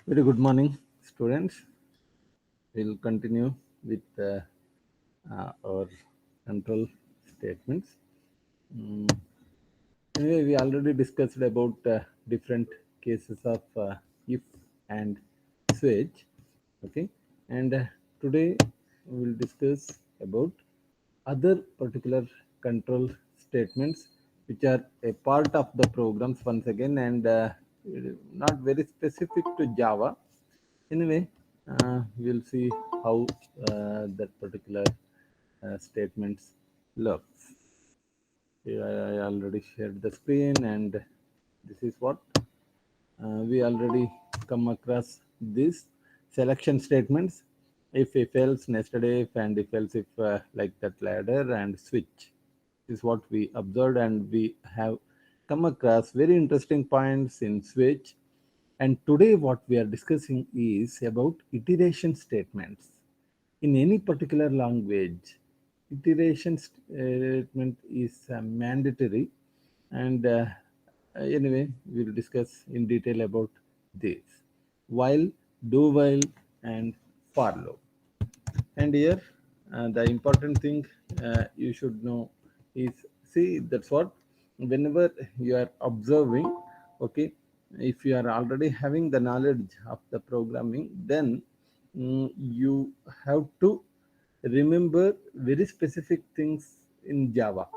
Very good morning, students. We'll continue with our control statements. Mm, Anyway, we already discussed about different cases of if and switch. Okay, and today we will discuss about other particular control statements which are a part of the programs once again and not very specific to Java. Anyway, we'll see how that particular statements looks. Here I already shared the screen, and this is what we already come across these selection statements. If else, nested if, and if else if, like that ladder and switch is what we observed, and we have come across very interesting points in switch. And today, what we are discussing is about iteration statements. In any particular language, iteration statement is mandatory, and anyway, we'll discuss in detail about this. While, do while, and for loop. And here, the important thing you should know is, see, that's what whenever you are observing, okay, if you are already having the knowledge of the programming, then you have to remember very specific things in Java,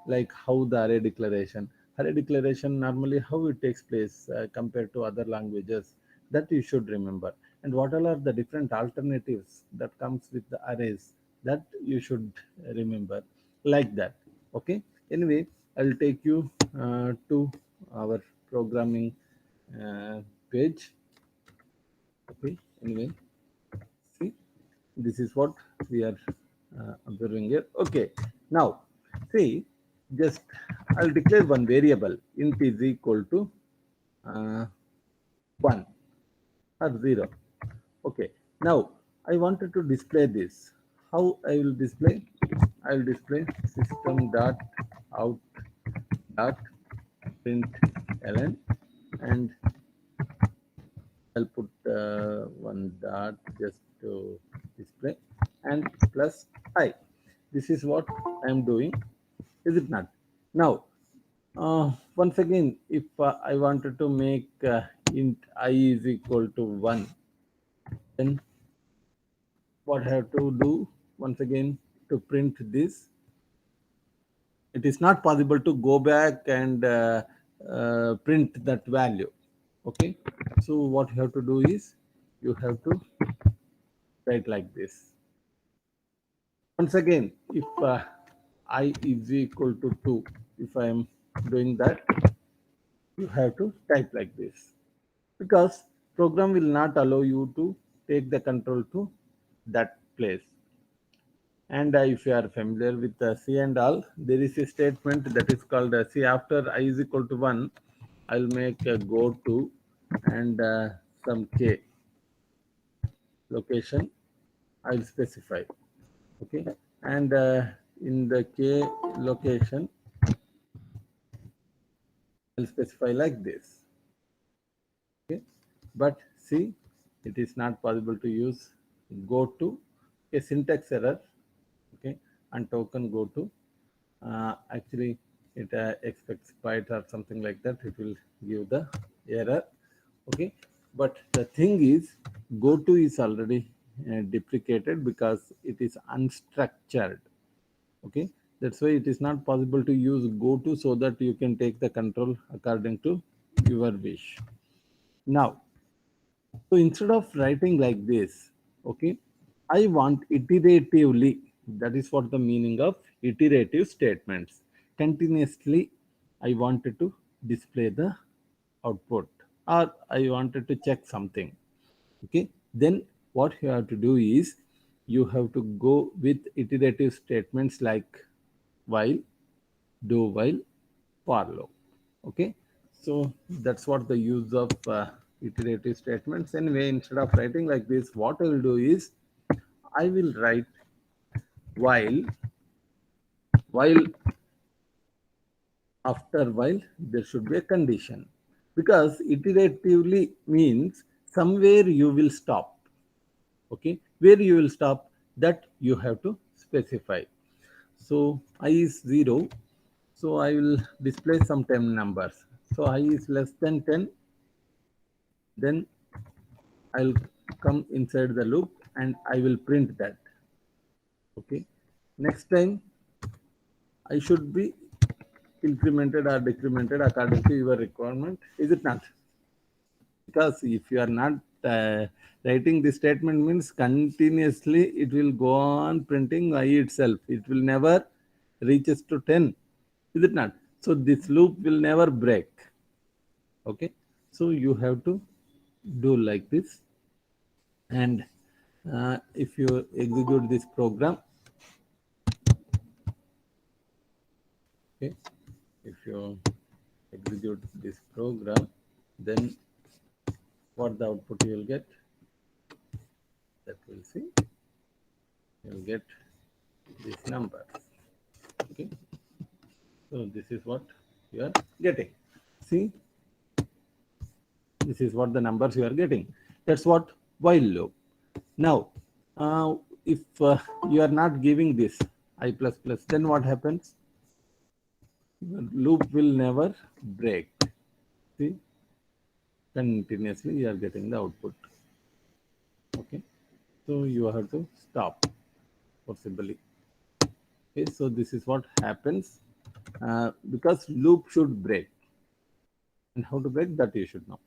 like how the array declaration. Array declaration normally how it takes place compared to other languages, that you should remember. And what all are the different alternatives that comes with the arrays, that you should remember, like that. Okay. Anyway, I'll take you to our programming page. Okay. Anyway, see, this is what we are observing here. Okay, now see, just I'll declare one variable, int is equal to uh, 1 or 0. Okay, now I wanted to display this. How I will display? I will display system dot out dot print ln, and I'll put one dot just to display, and plus I. This is what I am doing, is it not? Now, once again, if I wanted to make int I is equal to 1, then what I have to do once again to print this? It is not possible to go back and print that value. Okay, so what you have to do is you have to write like this. Once again, if I is equal to 2, if I am doing that, you have to type like this, because program will not allow you to take the control to that place. And if you are familiar with C and all, there is a statement that is called C. After I is equal to 1, I'll make a go to and some K location I'll specify. Okay, and in the K location I'll specify like this. Okay, but see, it is not possible to use go to, a syntax error. Okay, and token go to, actually it expects byte or something like that, it will give the error. Okay, but the thing is, go to is already deprecated because it is unstructured. Okay, that's why it is not possible to use go to, so that you can take the control according to your wish. Now, so instead of writing like this, okay, I want iteratively. That is what the meaning of iterative statements. Continuously, I wanted to display the output, or I wanted to check something. Okay, then what you have to do is you have to go with iterative statements like while, do while, for loop. Okay, so that's what the use of iterative statements. Anyway, instead of writing like this, what I will do is I will write while after while there should be a condition, because iteratively means somewhere you will stop. Okay, where you will stop, that you have to specify. So I is 0, so I will display some 10 numbers. So I is less than 10, then I'll come inside the loop and I will print that. Okay, next time I should be incremented or decremented according to your requirement, is it not? Because if you are not writing this statement, means continuously it will go on printing I itself. It will never reaches to 10, is it not? So this loop will never break. Okay, so you have to do like this. And if you execute this program, okay, if you execute this program, then what the output you will get, that we'll see. You'll get this number. Okay, so this is what you are getting. See, this is what the numbers you are getting. That's what while loop. Now, if you are not giving this I plus plus, then what happens? Your loop will never break. See, continuously you are getting the output. Okay, so you have to stop possibly. Okay, so this is what happens because loop should break. And how to break that you should know.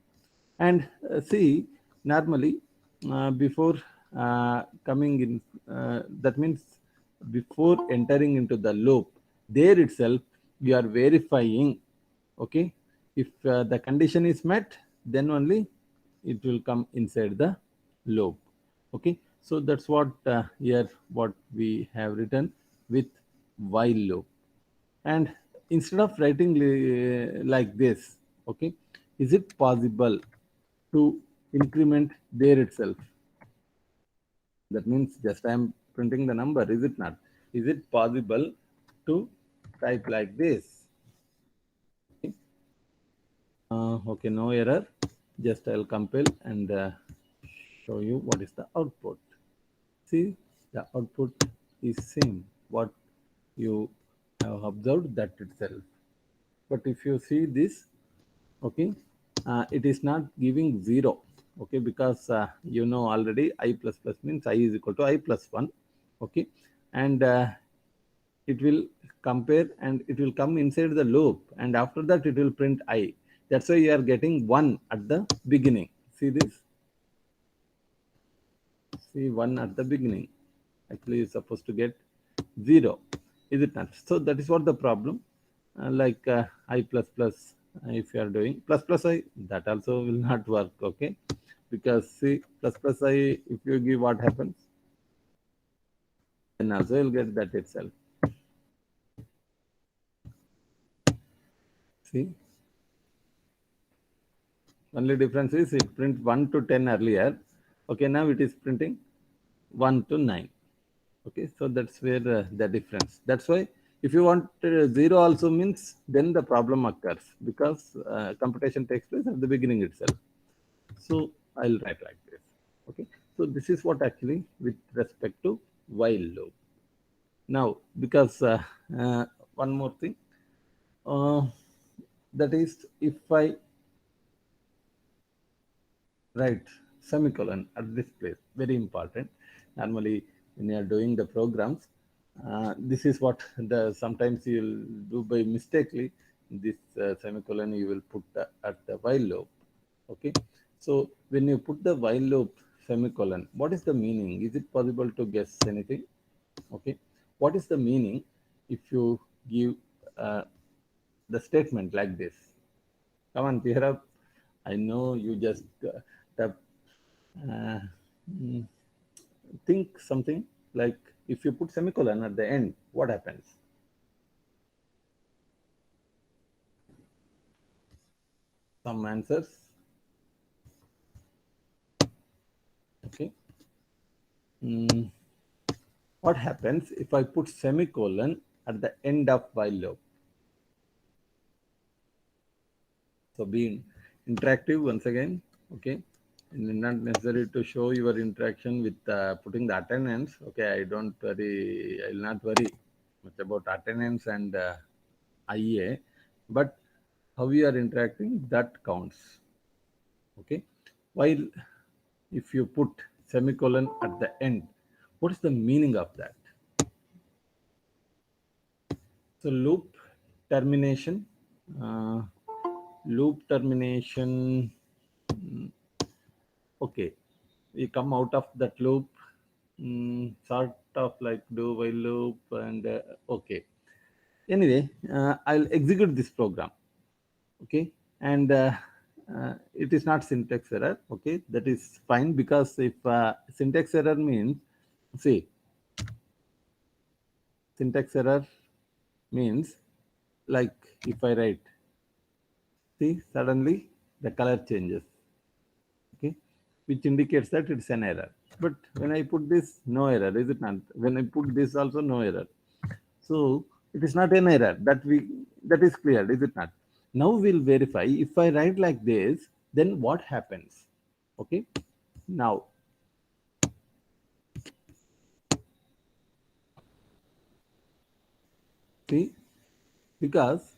And see, normally before coming in, that means before entering into the loop, there itself you are verifying. Okay, if the condition is met, then only it will come inside the loop. Okay, so that's what here what we have written with while loop. And instead of writing like this, okay, is it possible to increment there itself? That means just I am printing the number, is it not? Is it possible to type like this? Okay, okay, no error. Just I'll compile and show you what is the output. See, the output is same what you have observed that itself. But if you see this, okay, it is not giving 0. Okay, because you know already I plus plus means I is equal to I plus 1. Okay, and it will compare and it will come inside the loop, and after that it will print I. That's why you are getting 1 at the beginning. See this, see 1 at the beginning. Actually you're supposed to get 0, is it not? So that is what the problem. Like I plus plus, if you are doing plus plus I, that also will not work. Okay, because see plus plus I, if you give, what happens, then also you'll get that itself. See, only difference is it print 1 to 10 earlier. Okay, now it is printing 1 to 9. Okay, so that's where the difference. That's why if you want 0 also means, then the problem occurs, because computation takes place at the beginning itself. So I'll write like this. Okay, so this is what actually with respect to while loop. Now, because one more thing, uh, that is, if I write semicolon at this place, very important. Normally, when you are doing the programs, this is what the sometimes you will do by mistakenly. This semicolon you will put at the while loop. Okay, so when you put the while loop semicolon, what is the meaning? Is it possible to guess anything? Okay, what is the meaning if you give the statement like this? Come on, cheer up. I know you just tap, uh, mm, think something like, if you put semicolon at the end, what happens? Some answers. Okay. Mm, what happens if I put semicolon at the end of while loop? So be interactive once again. Okay. not necessary to show your interaction with putting the attendance. Okay, I don't worry. I will not worry much about attendance and IA, but how we are interacting, that counts. Okay, while if you put semicolon at the end, what is the meaning of that? So termination, uh, loop termination. Okay, we come out of that loop, sort of like do while loop, and okay. Anyway, I'll execute this program. Okay, and it is not syntax error. Okay, that is fine, because if syntax error means, see, syntax error means, like if I write, see, suddenly the color changes. Okay, which indicates that it's an error. But when I put this, no error, is it not? When I put this also, no error. So it is not an error, that is clear, is it not? Now we'll verify. If I write like this, then what happens? Okay, now see, because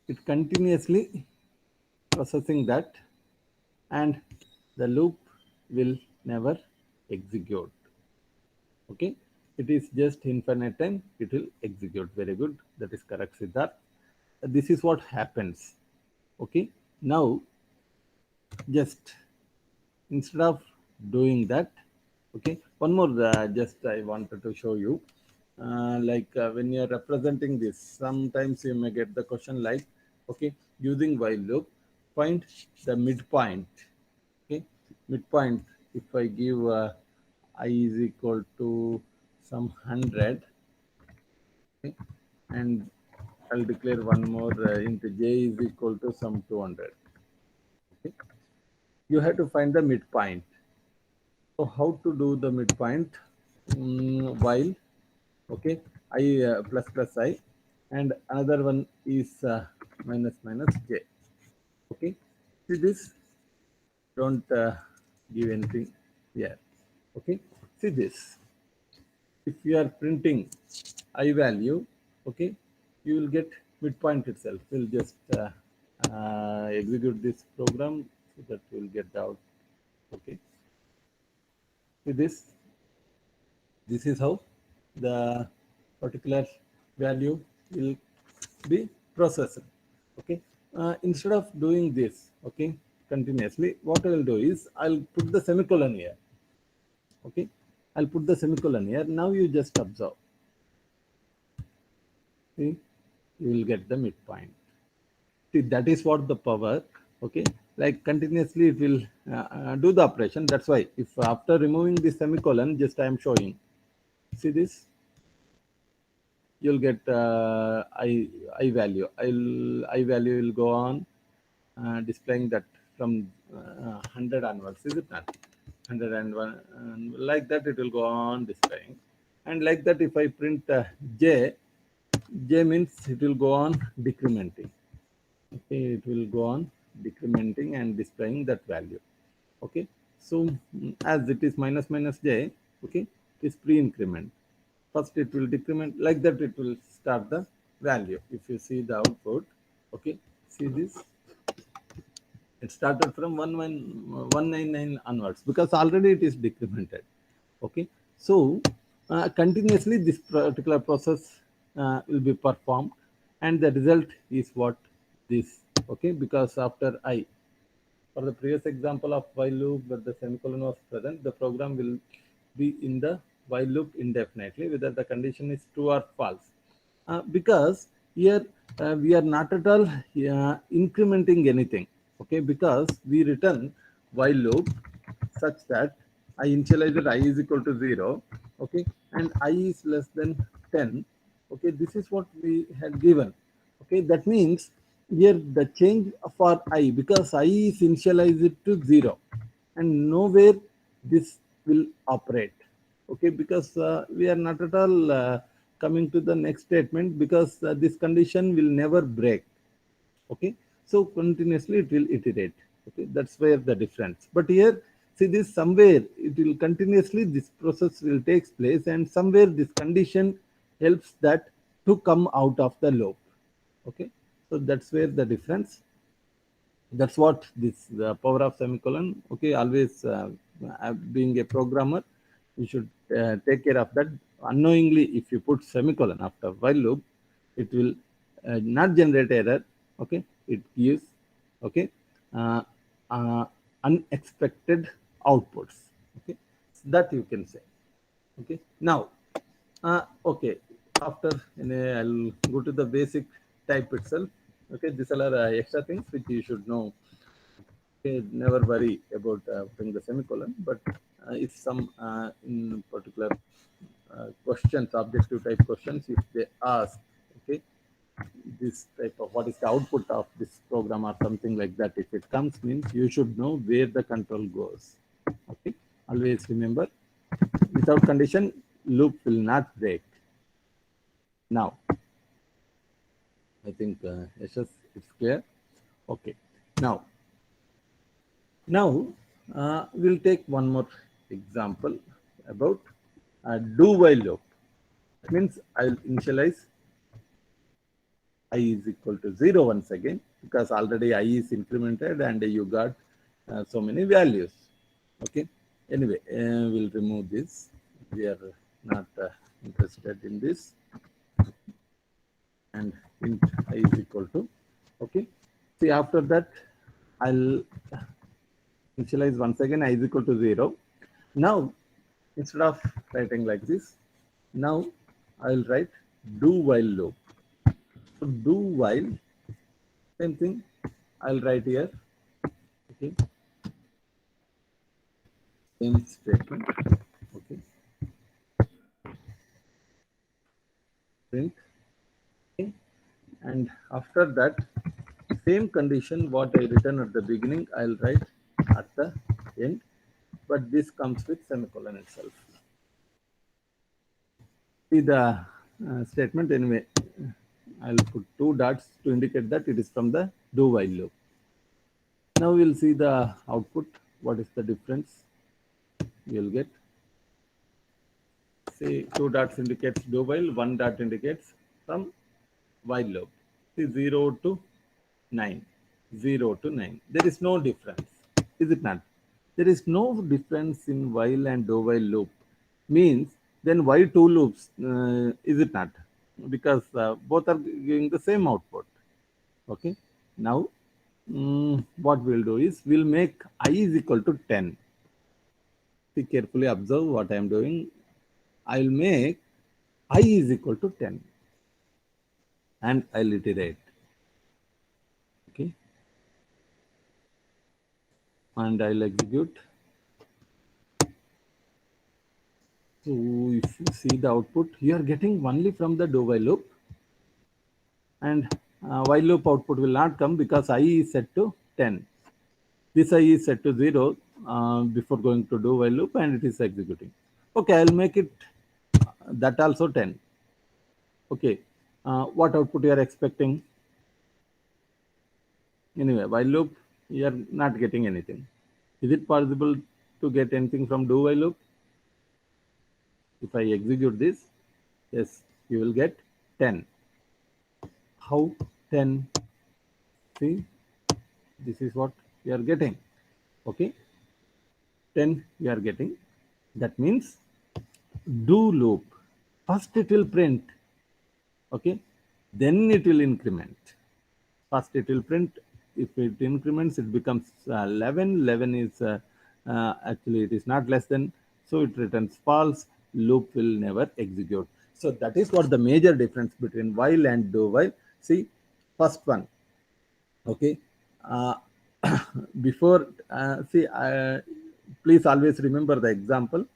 it continuously processing that, and the loop will never execute. Okay, it is just infinite time it will execute. Very good, that is correct, Siddharth. This is what happens. Okay, now just instead of doing that, okay, one more, just I wanted to show you, like when you are representing this, sometimes you may get the question like, okay, using while loop, find the midpoint. Okay, midpoint, if I give I is equal to some 100, okay, and I'll declare one more into j is equal to some 200. Okay, you have to find the midpoint. So how to do the midpoint? While, okay, I plus plus I, and another one is minus minus j. Okay, see this, don't give anything here. Okay, see this, if you are printing I value, okay, you will get midpoint itself. We'll just execute this program so that we'll get the out. Okay, see this is how the particular value will be processed. Okay, instead of doing this, okay, continuously, what I will do is I'll put the semicolon here. Okay, I'll put the semicolon here. Now you just observe. See, you will get the midpoint. See, that is what the power. Okay, like continuously it will do the operation. That's why if after removing the semicolon, just I am showing, see this, you'll get I value. I value will go on displaying that from 100 onwards, is it not? 101, and like that it will go on displaying. And like that, if I print j means it will go on decrementing. Okay, it will go on decrementing and displaying that value. Okay, so as it is minus minus j, okay, it is pre-increment. First it will decrement, like that it will start the value. If you see the output, okay, see this, it started from 199 onwards, because already it is decremented. Okay, so continuously this particular process will be performed, and the result is what this. Okay, because after I, for the previous example of while loop where the semicolon was present, the program will be in the while loop indefinitely, whether the condition is true or false. Because here we are not at all incrementing anything. Okay, because we return while loop such that I initialize I is equal to 0. Okay, and I is less than 10. Okay, this is what we had given. Okay, that means here the change for I, because I is initialized to 0, and nowhere this will operate. Okay, because we are not at all coming to the next statement, because this condition will never break. Okay, so continuously it will iterate. Okay, that's where the difference. But here, see this somewhere it will continuously, this process will take place, and somewhere this condition helps that to come out of the loop. Okay, so that's where the difference. That's what this the power of semicolon. Okay, always being a programmer, you should take care of that. Unknowingly, if you put semicolon after while loop, it will not generate error. Okay, it gives okay uh, uh, unexpected outputs. Okay, that you can say. Okay, now okay, after I'll go to the basic type itself. Okay, these are extra things which you should know. Okay, never worry about putting the semicolon, but if some in particular questions, objective type questions, if they ask, okay, this type of what is the output of this program or something like that, if it comes, means you should know where the control goes. Okay, always remember, without condition, loop will not break. Now, I think Yashas, it's clear. Okay, now we'll take one more example about do while loop. That means I'll initialize I is equal to 0 once again, because already I is incremented and you got so many values. Okay. Anyway, we'll remove this. We are not interested in this. And int I is equal to, okay. See, after that, I'll initialize once again I is equal to 0. Now, instead of writing like this, now I'll write do while loop. So do while, same thing, I'll write here. Okay, same statement. Okay, print. Okay, and after that, same condition what I written at the beginning, I'll write at the end, but this comes with semicolon itself. See the statement anyway. I'll put two dots to indicate that it is from the do while loop. Now we'll see the output. What is the difference you'll get? See, two dots indicates do while, one dot indicates from while loop. See, 0 to 9. 0 to 9. There is no difference, is it not? There is no difference in while and do while loop. Means then why two loops? Is it not? Because both are giving the same output. Okay. Now, what we'll do is we'll make I is equal to 10. See, carefully observe what I am doing. I'll make I is equal to 10 and I'll iterate. Okay. And I'll execute. So if you see the output, you are getting only from the do while loop, and while loop output will not come because I is set to 10. This I is set to 0 before going to do while loop, and it is executing. Okay, I'll make it that also 10. Okay, what output you are expecting? Anyway, while loop, you are not getting anything. Is it possible to get anything from do while loop? If I execute this, yes, you will get 10. How 10? See, this is what you are getting. Okay, 10 you are getting. That means do loop. First it will print. Okay, then it will increment. First it will print. If it increments, it becomes 11. 11 is actually it is not less than, so it returns false. Loop will never execute. So that is what the major difference between while and do while. See, first one. Okay, before see, please always remember the example.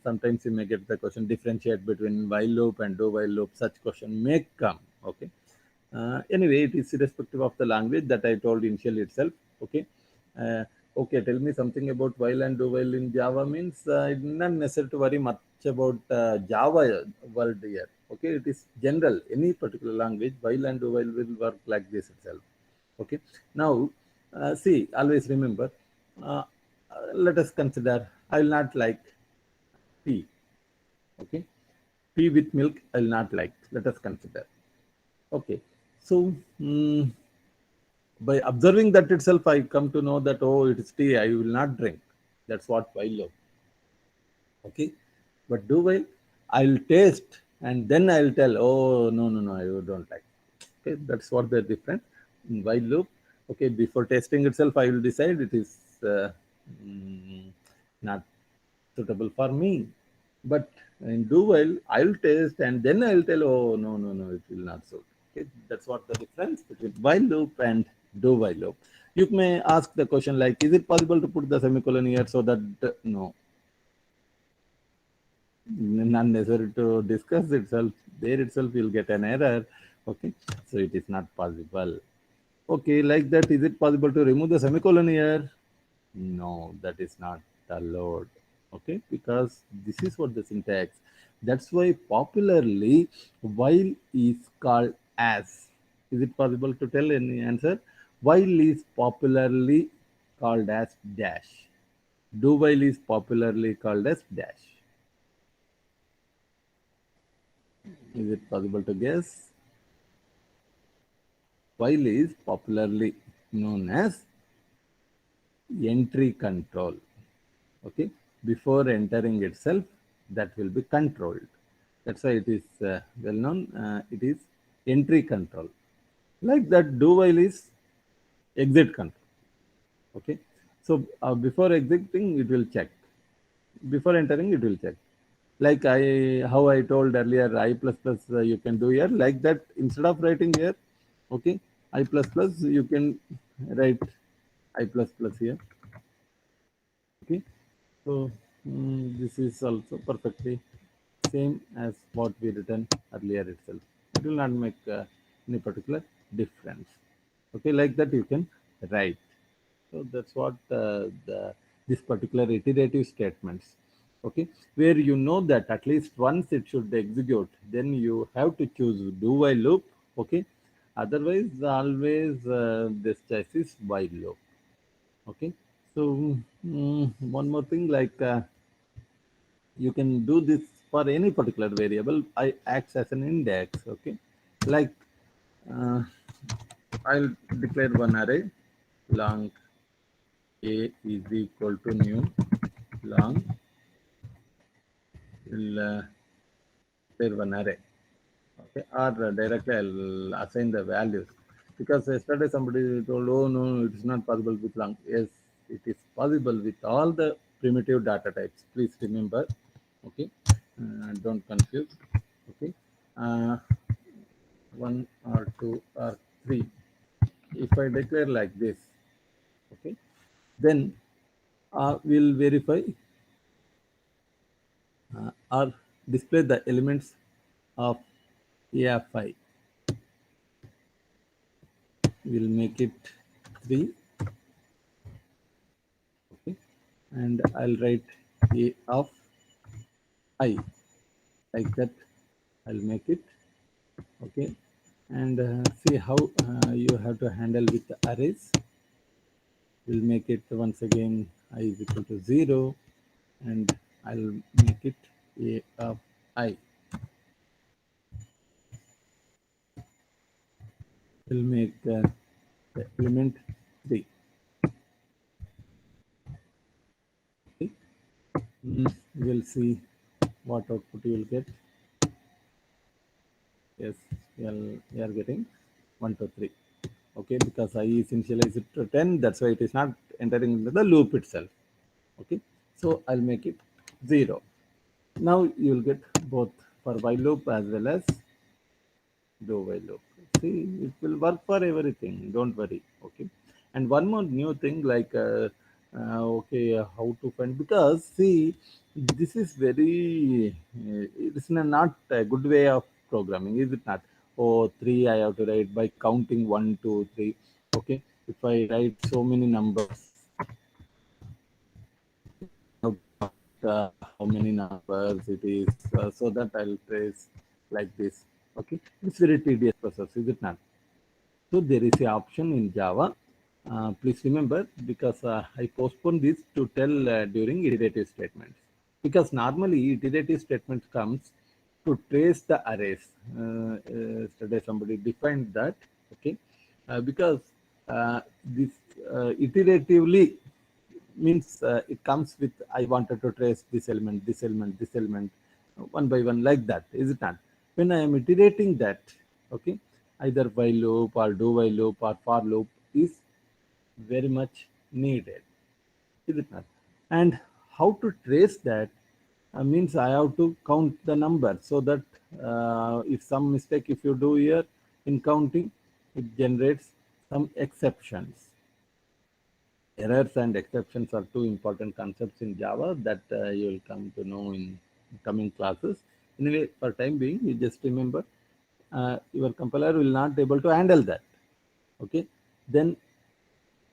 Sometimes you may get the question differentiate between while loop and do while loop. Such question may come. Okay. Anyway, it is irrespective of the language that I told initially itself. Okay. Okay, tell me something about while and do while in Java means it's not necessary to worry much about Java word here. Okay, it is general. Any particular language, while and do while will work like this itself. Okay. Now, See, always remember, uh, let us consider, I will not like tea. Okay. Tea with milk, I will not like. Let us consider. Okay. So, by observing that itself, I come to know that, oh, it is tea, I will not drink. That's what I love. Okay. But do while I'll taste and then I'll tell, oh, no, no, no, I don't like. Okay. That's what the difference. In while loop, okay, before tasting itself, I will decide it is mm, not suitable for me. But in do while, I'll taste and then I'll tell, oh, no, no, no, it will not suit. Okay, that's what the difference between while loop and do while loop. You may ask the question like, is it possible to put the semicolon here so that, no, not necessary to discuss itself. There itself, you'll get an error. Okay, so it is not possible. Okay, like that, is it possible to remove the semicolon here? No, that is not allowed. Okay, because this is what the syntax. That's why popularly while is called as. Is it possible to tell any answer? While is popularly called as dash. Do while is popularly called as dash. Is it possible to guess? While is popularly known as entry control. Okay, before entering itself, that will be controlled. That's why it is well known. It is entry control. Like that, do while is exit control. Okay, so before exiting, it will check. Before entering, it will check. Like how I told earlier, I plus plus you can do here. Like that, instead of writing here, okay, I plus plus you can write I plus plus here. Okay, so this is also perfectly same as what we written earlier itself. It will not make any particular difference. Okay, like that you can write. So that's what this particular iterative statements. Okay, where you know that at least once it should execute, then you have to choose do while loop. Okay, otherwise always this choice is while loop. Okay, so one more thing like. You can do this for any particular variable. I acts as an index. Okay, like uh, I'll declare one array long a is equal to new long will declare one array. Okay, or directly I'll assign the values because yesterday somebody told, oh no, it is not possible with long. Yes, it is possible with all the primitive data types. Please remember. Okay, don't confuse. Okay, uh, one or two or three. If I declare like this, okay, then we'll verify or display the elements of AFI. We'll make it 3, okay, and I'll write A of I like that. I'll make it, okay, and see how you have to handle with the arrays. We'll make it once again I is equal to 0, and I'll make it A of I. We'll make the element 3. Okay. We'll see what output you will get. Yes, we are getting 1 to 3. Okay, because I is initialized to 10, that's why it is not entering into the loop itself. Okay, so I'll make it 0. Now you will get both for while loop as well as do while loop. See, it will work for everything, don't worry. Okay, and one more new thing like okay, how to find, because see, this is very it's not a good way of programming, is it not? Oh, 3 I have to write by counting 1 2 3. Okay, if I write so many numbers, how many numbers it is, so that I'll trace like this. Okay, it's very tedious process, is it not? So there is a option in Java. Please remember, because I postponed this to tell during iterative statements. Because normally iterative statements comes to trace the arrays. Yesterday somebody defined that, okay? Because this iteratively means it comes with I wanted to trace this element, this element, this element, one by one, like that, is it not? When I am iterating that, okay, either while loop or do while loop or for loop is very much needed, is it not? And how to trace that means I have to count the number, so that if some mistake if you do here in counting, it generates some exceptions. Errors and exceptions are two important concepts in Java that you will come to know in coming classes. Anyway, for time being, you just remember your compiler will not able to handle that. Okay, then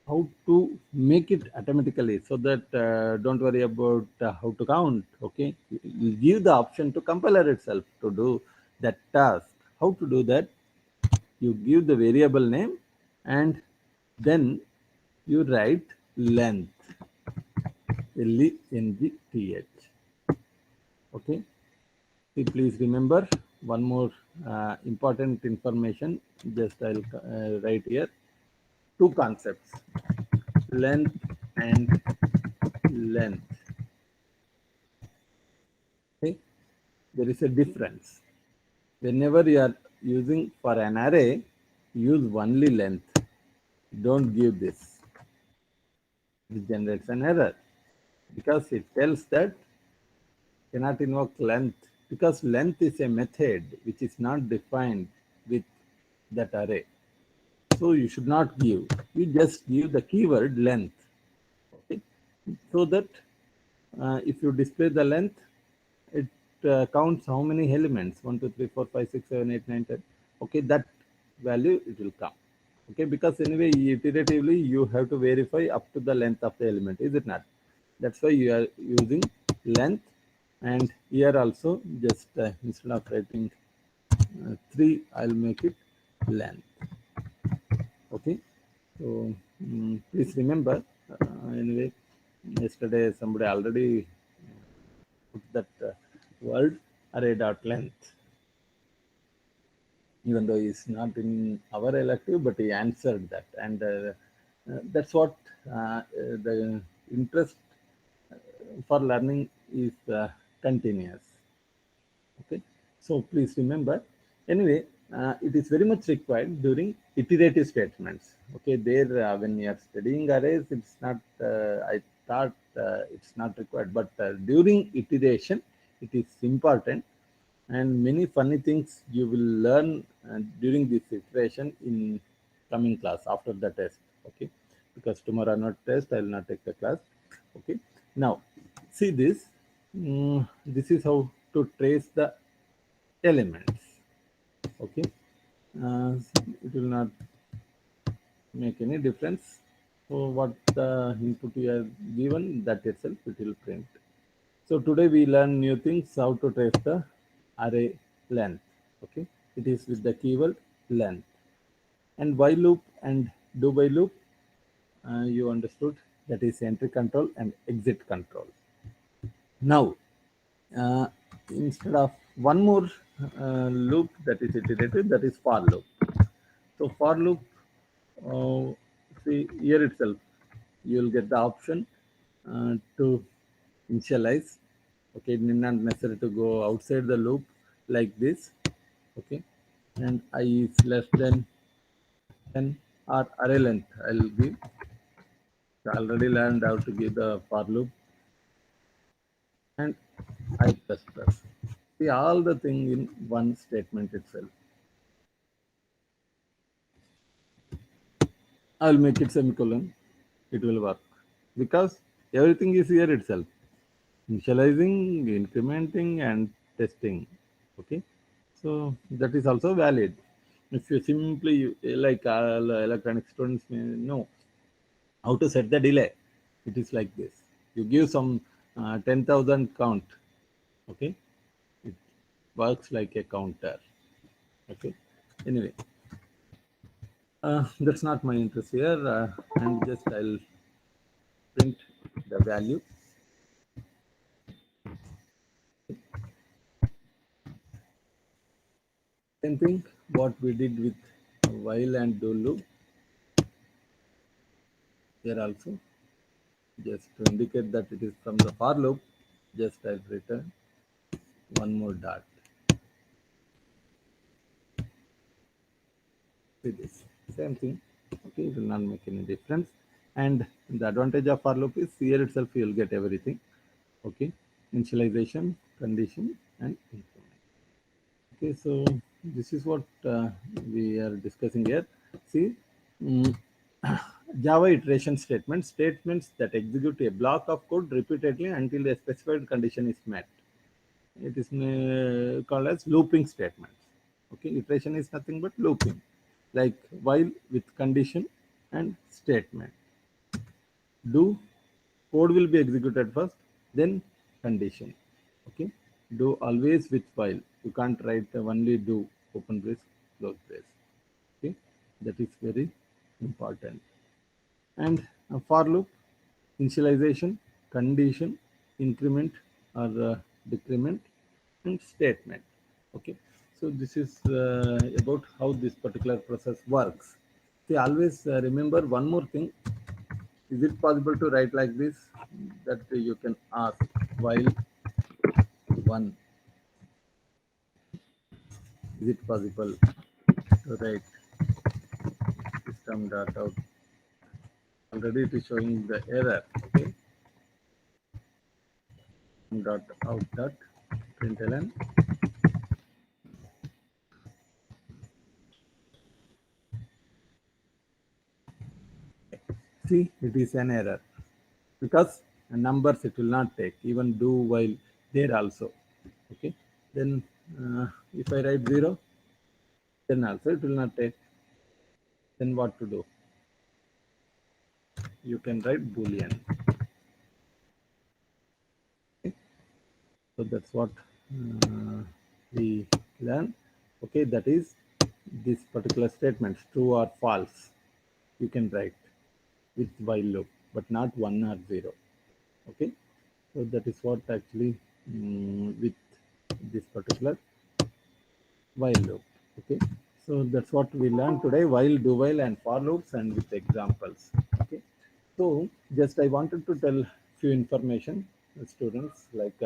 how to make it automatically, so that don't worry about how to count. Okay, you give the option to compiler itself to do that task. How to do that? You give the variable name and then you write length, length. Okay, please remember one more important information. Just I'll write here two concepts, length and length. Okay, there is a difference. Whenever you are using for an array, use only length. Don't give this. It generates an error because it tells that cannot invoke length, because length is a method which is not defined with that array. So you should not give. You just give the keyword length. Okay? So that if you display the length, it counts how many elements, 1, 2, 3, 4, 5, 6, 7, 8, 9, 10. Okay, that value it will come. Okay, because anyway, iteratively you have to verify up to the length of the element, is it not? That's why you are using length. And here also, just instead of writing 3, I'll make it length. Okay, so please remember, anyway, yesterday somebody already put that word array.length, even though he's not in our elective, but he answered that. And that's what the interest for learning is continuous. Okay, so please remember, anyway, it is very much required during iterative statements. Okay, there when you are studying arrays, it's not, I thought it's not required, but during iteration, it is important. And many funny things you will learn during this iteration in coming class after the test. Okay, because tomorrow not test, I will not take the class. Okay, now see this. This is how to trace the elements. Okay, it will not make any difference. So what the input you have given, that itself it will print. So today we learn new things, how to trace the array length. Okay, it is with the keyword length. And while loop and do while loop, you understood, that is entry control and exit control. Now, uh, instead of one more loop that is iterative, that is for loop. So for loop, uh, see here itself, you will get the option to initialize. Okay, it need not necessary to go outside the loop like this. Okay, and I is less than 10 or array length. I'll give. I already learned how to give the for loop and I plus plus. See all the thing in one statement itself. I'll make it semicolon. It will work because everything is here itself. Initializing, incrementing, and testing. Okay, so that is also valid. If you simply like electronic students may know how to set the delay. It is like this. You give some 10,000 count. Okay, it works like a counter. Okay, anyway, That's not my interest here, and just I'll print the value. Same thing what we did with while and do loop here also, just to indicate that it is from the for loop, just I'll return one more dot. See this, same thing. Okay, it will not make any difference. And the advantage of for loop is here itself you will get everything. Okay, initialization, condition, and increment. Okay, so this is what we are discussing here. See, mm, Java iteration statements that execute a block of code repeatedly until a specified condition is met. It is called as looping statements. Okay, iteration is nothing but looping, like while with condition and statement. Do code will be executed first, then condition. Okay, do always with while. You can't write only do open brace, close brace. Okay, that is very important. And for loop, initialization, condition, increment or decrement, and statement. Okay, so this is about how this particular process works. See, always remember one more thing. Is it possible to write like this? That you can ask while one. Is it possible to write system dot out? Already it is showing the error. Okay, dot out dot println. See, it is an error because numbers it will not take, even do while there also. Okay, then if I write 0, then also it will not take. Then what to do? You can write boolean. Okay? So that's what we learn. Okay, that is this particular statement, true or false, you can write with while loop, but not 1 or 0. Okay, so that is what actually with this particular while loop. Okay, so that's what we learned today, while, do while, and for loops, and with examples. Okay, so just I wanted to tell few information, students, like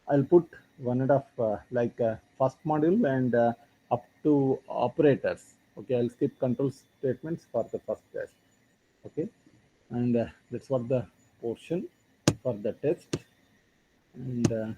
I'll put one and of like first module and up to operators. Okay, I'll skip control statements for the first test. Okay, and that's what the portion for the test. And